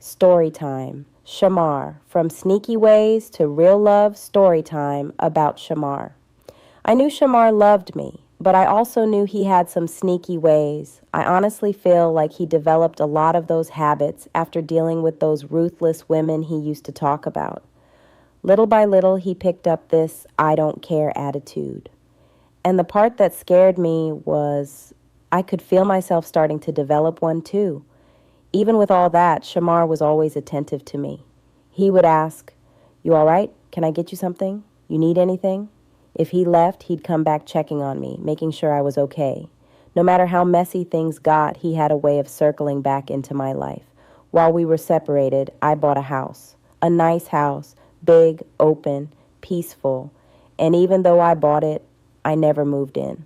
Storytime, Shammar, from sneaky ways to real love storytime about Shammar. I knew Shammar loved me, but I also knew he had some sneaky ways. I honestly feel like he developed a lot of those habits after dealing with those ruthless women he used to talk about. Little by little, he picked up this I don't care attitude. And the part that scared me was I could feel myself starting to develop one too. Even with all that, Shammar was always attentive to me. He would ask, "You all right? Can I get you something? You need anything?" If he left, he'd come back checking on me, making sure I was okay. No matter how messy things got, he had a way of circling back into my life. While we were separated, I bought a house. A nice house, big, open, peaceful. And even though I bought it, I never moved in.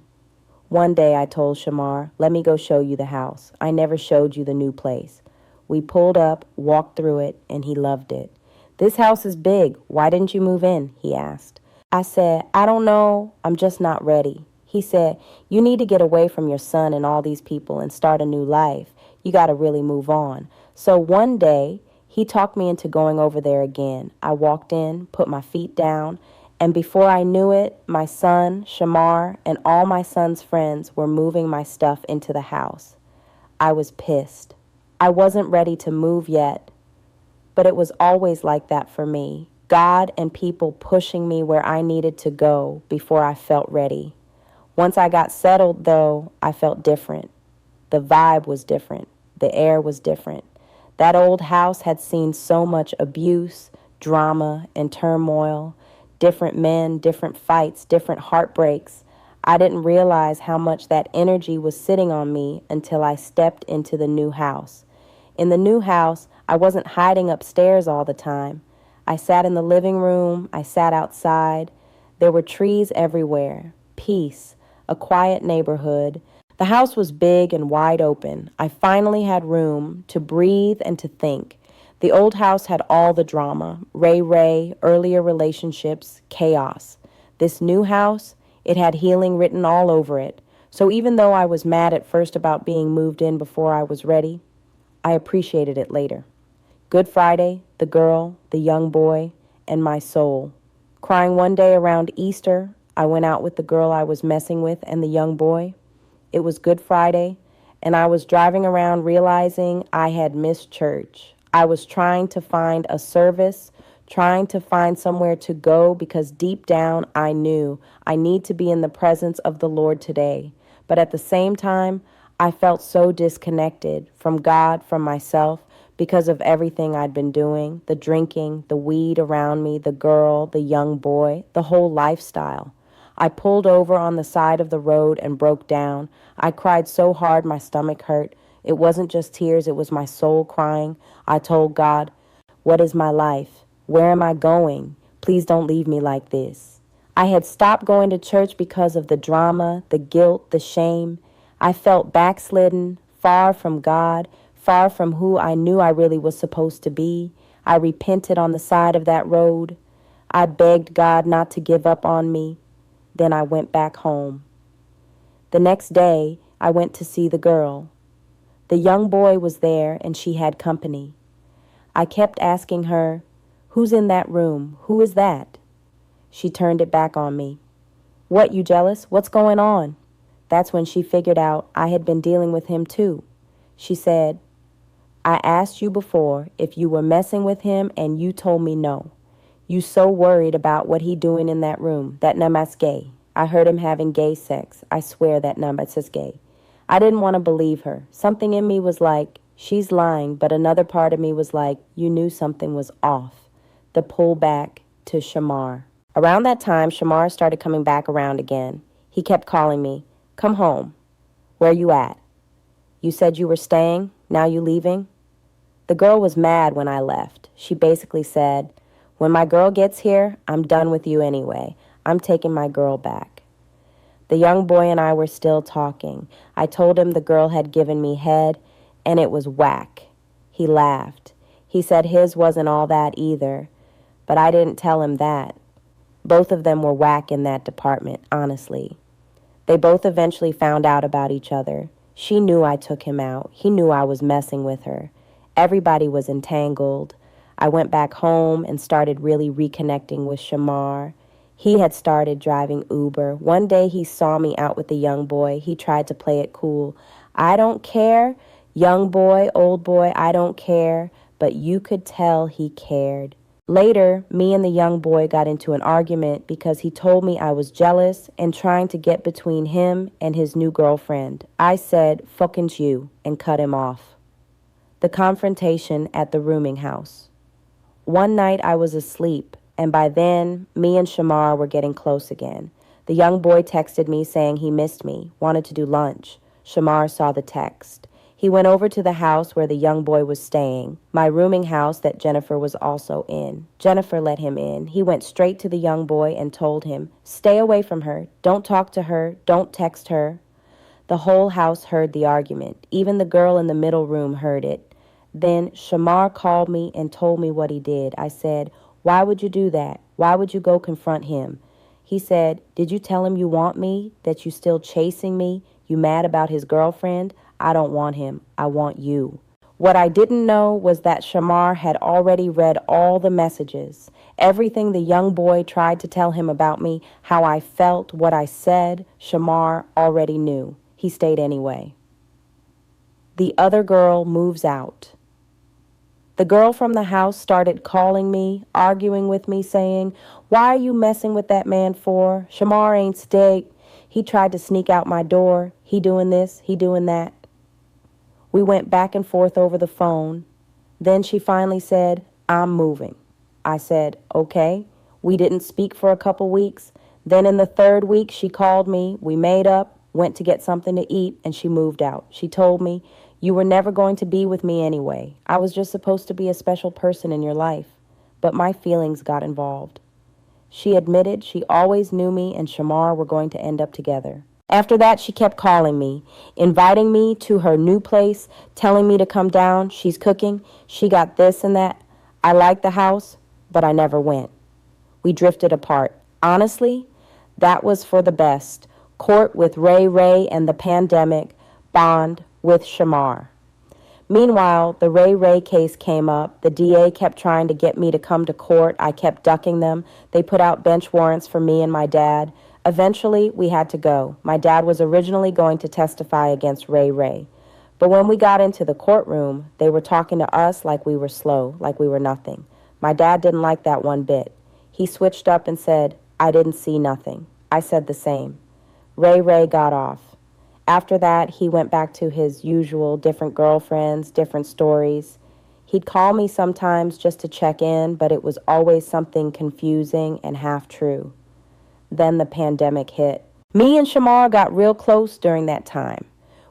One day I told Shammar, "Let me go show you the house. I never showed you the new place." We pulled up, walked through it, and he loved it. "This house is big. Why didn't you move in?" he asked. I said, "I don't know. I'm just not ready." He said, "You need to get away from your son and all these people and start a new life. You got to really move on." So one day, he talked me into going over there again. I walked in, put my feet down, and before I knew it, my son, Shammar, and all my son's friends were moving my stuff into the house. I was pissed. I wasn't ready to move yet, but it was always like that for me. God and people pushing me where I needed to go before I felt ready. Once I got settled, though, I felt different. The vibe was different. The air was different. That old house had seen so much abuse, drama, and turmoil. Different men, different fights, different heartbreaks. I didn't realize how much that energy was sitting on me until I stepped into the new house. In the new house, I wasn't hiding upstairs all the time. I sat in the living room. I sat outside. There were trees everywhere. Peace. A quiet neighborhood. The house was big and wide open. I finally had room to breathe and to think. The old house had all the drama, Ray, earlier relationships, chaos. This new house, it had healing written all over it. So even though I was mad at first about being moved in before I was ready, I appreciated it later. Good Friday, the girl, the young boy, and my soul. Crying one day around Easter, I went out with the girl I was messing with and the young boy. It was Good Friday, and I was driving around realizing I had missed church. I was trying to find a service, trying to find somewhere to go because deep down I knew I need to be in the presence of the Lord today. But at the same time, I felt so disconnected from God, from myself, because of everything I'd been doing, the drinking, the weed around me, the girl, the young boy, the whole lifestyle. I pulled over on the side of the road and broke down. I cried so hard my stomach hurt. It wasn't just tears, it was my soul crying. I told God, "What is my life? Where am I going? Please don't leave me like this." I had stopped going to church because of the drama, the guilt, the shame. I felt backslidden, far from God, far from who I knew I really was supposed to be. I repented on the side of that road. I begged God not to give up on me. Then I went back home. The next day, I went to see the girl. The young boy was there, and she had company. I kept asking her, "Who's in that room? Who is that?" She turned it back on me. "What, you jealous? What's going on?" That's when she figured out I had been dealing with him too. She said, "I asked you before if you were messing with him, and you told me no. You so worried about what he doing in that room. That namas gay. I heard him having gay sex. I swear that namas is gay." I didn't want to believe her. Something in me was like, she's lying, but another part of me was like, you knew something was off. The pull back to Shammar. Around that time, Shammar started coming back around again. He kept calling me, "Come home. Where you at? You said you were staying, now you leaving?" The girl was mad when I left. She basically said, "When my girl gets here, I'm done with you anyway. I'm taking my girl back." The young boy and I were still talking. I told him the girl had given me head, and it was whack. He laughed. He said his wasn't all that either, but I didn't tell him that. Both of them were whack in that department, honestly. They both eventually found out about each other. She knew I took him out. He knew I was messing with her. Everybody was entangled. I went back home and started really reconnecting with Shammar. He had started driving Uber. One day he saw me out with a young boy. He tried to play it cool. I don't care. Young boy, old boy, I don't care. But you could tell he cared. Later, me and the young boy got into an argument because he told me I was jealous and trying to get between him and his new girlfriend. I said, "Fucking you," and cut him off. The confrontation at the rooming house. One night I was asleep, and by then, me and Shammar were getting close again. The young boy texted me saying he missed me, wanted to do lunch. Shammar saw the text. He went over to the house where the young boy was staying, my rooming house that Jennifer was also in. Jennifer let him in. He went straight to the young boy and told him, "Stay away from her. Don't talk to her. Don't text her." The whole house heard the argument. Even the girl in the middle room heard it. Then Shammar called me and told me what he did. I said, "Why would you do that? Why would you go confront him?" He said, "Did you tell him you want me? That you still chasing me? You mad about his girlfriend? I don't want him. I want you." What I didn't know was that Shammar had already read all the messages. Everything the young boy tried to tell him about me, how I felt, what I said, Shammar already knew. He stayed anyway. The other girl moves out. The girl from the house started calling me, arguing with me, saying, "Why are you messing with that man for? Shammar ain't stay. He tried to sneak out my door. He doing this, he doing that." We went back and forth over the phone. Then she finally said, "I'm moving." I said, "Okay." We didn't speak for a couple weeks. Then in the third week, she called me. We made up, went to get something to eat, and she moved out. She told me, "You were never going to be with me anyway. I was just supposed to be a special person in your life." But my feelings got involved. She admitted she always knew me and Shammar were going to end up together. After that, she kept calling me, inviting me to her new place, telling me to come down. She's cooking. She got this and that. I liked the house, but I never went. We drifted apart. Honestly, that was for the best. Court with Ray and the pandemic, bond with Shammar. Meanwhile, the Ray case came up. The DA kept trying to get me to come to court. I kept ducking them. They put out bench warrants for me and my dad. Eventually, we had to go. My dad was originally going to testify against Ray. But when we got into the courtroom, they were talking to us like we were slow, like we were nothing. My dad didn't like that one bit. He switched up and said, "I didn't see nothing." I said the same. Ray got off. After that, he went back to his usual different girlfriends, different stories. He'd call me sometimes just to check in, but it was always something confusing and half true. Then the pandemic hit. Me and Shammar got real close during that time.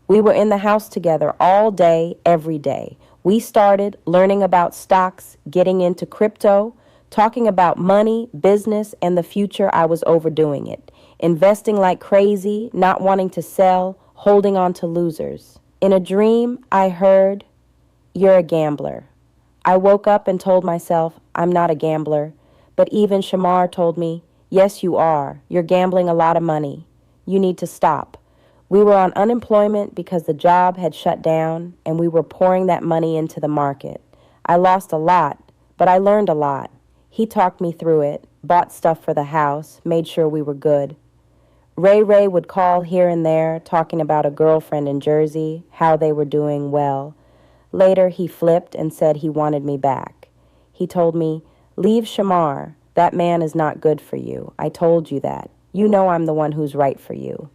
We were in the house together all day, every day. We started learning about stocks, getting into crypto, talking about money, business, and the future. I was overdoing it. Investing like crazy, not wanting to sell, holding on to losers. In a dream, I heard, "You're a gambler." I woke up and told myself, "I'm not a gambler." But even Shammar told me, "Yes, you are. You're gambling a lot of money. You need to stop." We were on unemployment because the job had shut down, and we were pouring that money into the market. I lost a lot, but I learned a lot. He talked me through it, bought stuff for the house, made sure we were good. Ray would call here and there, talking about a girlfriend in Jersey, how they were doing well. Later, he flipped and said he wanted me back. He told me, "Leave Shammar. That man is not good for you. I told you that. You know I'm the one who's right for you."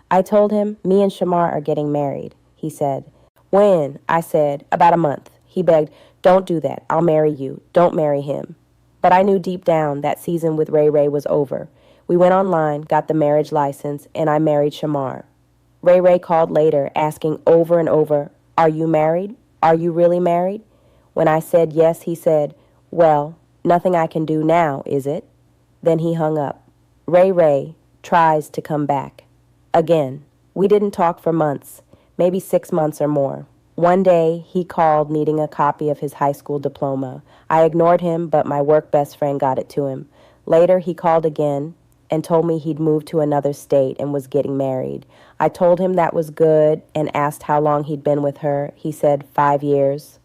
I told him, "Me and Shammar are getting married." He said, "When?" I said, "About a month." He begged, "Don't do that. I'll marry you. Don't marry him." But I knew deep down that season with Ray was over. We went online, got the marriage license, and I married Shammar. Ray called later, asking over and over, "Are you married? Are you really married?" When I said yes, he said, "Well, nothing I can do now, is it?" Then he hung up. Ray tries to come back. Again, we didn't talk for months, maybe 6 months or more. One day, he called needing a copy of his high school diploma. I ignored him, but my work best friend got it to him. Later, he called again and told me he'd moved to another state and was getting married. I told him that was good and asked how long he'd been with her. He said 5 years.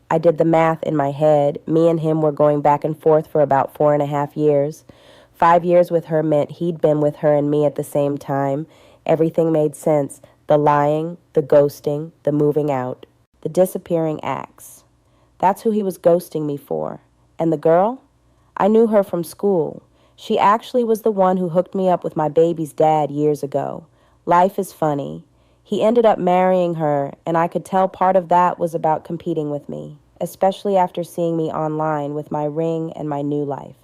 I did the math in my head. Me and him were going back and forth for about 4.5 years. 5 years with her meant he'd been with her and me at the same time. Everything made sense. The lying, the ghosting, the moving out, the disappearing acts. That's who he was ghosting me for. And the girl? I knew her from school. She actually was the one who hooked me up with my baby's dad years ago. Life is funny. He ended up marrying her, and I could tell part of that was about competing with me, especially after seeing me online with my ring and my new life.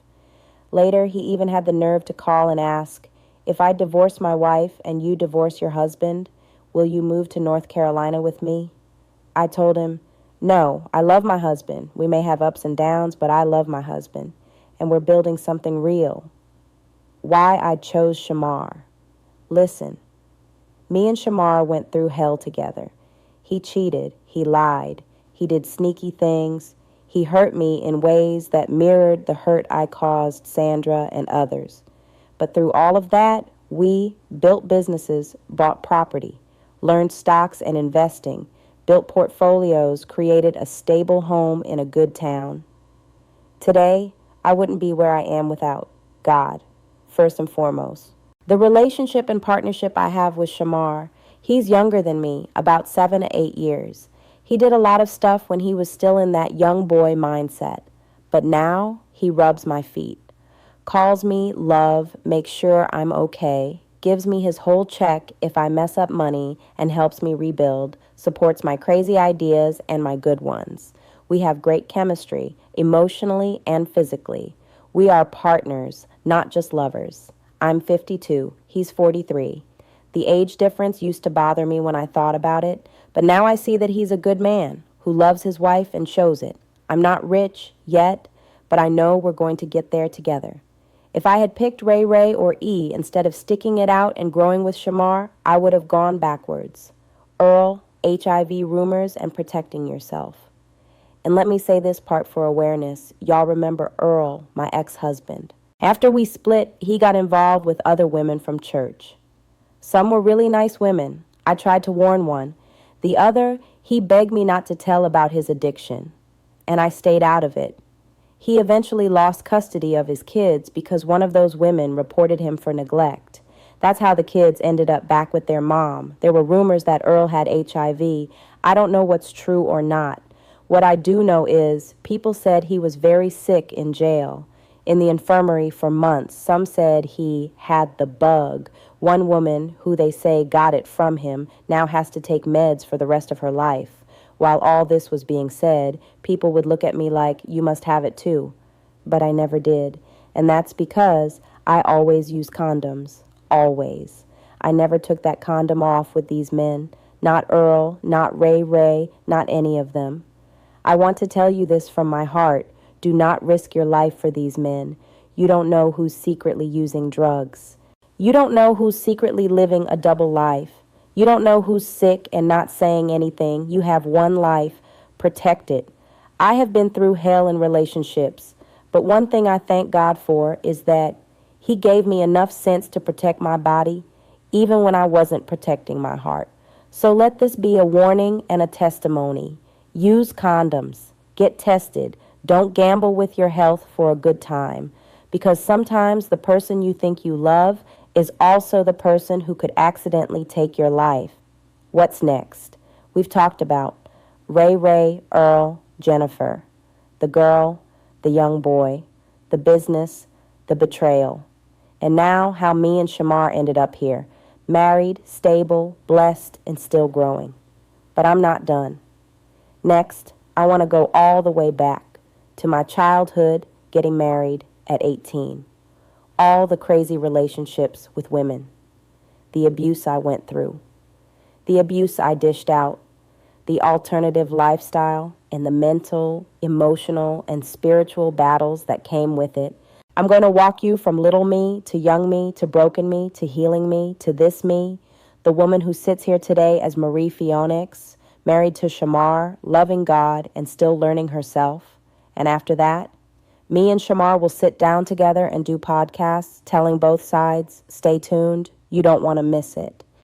Later, he even had the nerve to call and ask, if I divorce my wife and you divorce your husband, will you move to North Carolina with me? I told him, no, I love my husband. We may have ups and downs, but I love my husband, and we're building something real. Why I chose Shammar. Listen, me and Shammar went through hell together. He cheated, he lied, he did sneaky things, he hurt me in ways that mirrored the hurt I caused Sandra and others. But through all of that, we built businesses, bought property, learned stocks and investing, built portfolios, created a stable home in a good town. Today, I wouldn't be where I am without God, first and foremost. The relationship and partnership I have with Shammar, he's younger than me, about 7 to 8 years. He did a lot of stuff when he was still in that young boy mindset, but now he rubs my feet, calls me love, makes sure I'm okay, gives me his whole check if I mess up money, and helps me rebuild, supports my crazy ideas and my good ones. We have great chemistry, emotionally and physically. We are partners, not just lovers. I'm 52. He's 43. The age difference used to bother me when I thought about it, but now I see that he's a good man who loves his wife and shows it. I'm not rich yet, but I know we're going to get there together. If I had picked Ray Ray or E instead of sticking it out and growing with Shammar, I would have gone backwards. Earl, HIV rumors, and protecting yourself. And let me say this part for awareness. Y'all remember Earl, my ex-husband. After we split, he got involved with other women from church. Some were really nice women. I tried to warn one. The other, he begged me not to tell about his addiction, and I stayed out of it. He eventually lost custody of his kids because one of those women reported him for neglect. That's how the kids ended up back with their mom. There were rumors that Earl had HIV. I don't know what's true or not. What I do know is people said he was very sick in jail, in the infirmary for months. Some said he had the bug. One woman, who they say got it from him, now has to take meds for the rest of her life. While all this was being said, people would look at me like, you must have it too. But I never did. And that's because I always use condoms. Always. I never took that condom off with these men. Not Earl, not Ray Ray, not any of them. I want to tell you this from my heart. Do not risk your life for these men. You don't know who's secretly using drugs. You don't know who's secretly living a double life. You don't know who's sick and not saying anything. You have one life. Protect it. I have been through hell in relationships, but one thing I thank God for is that He gave me enough sense to protect my body, even when I wasn't protecting my heart. So let this be a warning and a testimony. Use condoms. Get tested. Don't gamble with your health for a good time, because sometimes the person you think you love is also the person who could accidentally take your life. What's next? We've talked about Ray Ray, Earl, Jennifer, the girl, the young boy, the business, the betrayal. And now how me and Shammar ended up here, married, stable, blessed, and still growing. But I'm not done. Next, I want to go all the way back to my childhood, getting married at 18. All the crazy relationships with women. The abuse I went through. The abuse I dished out. The alternative lifestyle and the mental, emotional, and spiritual battles that came with it. I'm going to walk you from little me to young me to broken me to healing me to this me, the woman who sits here today as Marie Pheonix, married to Shammar, loving God and still learning herself. And after that, me and Shammar will sit down together and do podcasts telling both sides. Stay tuned. You don't want to miss it.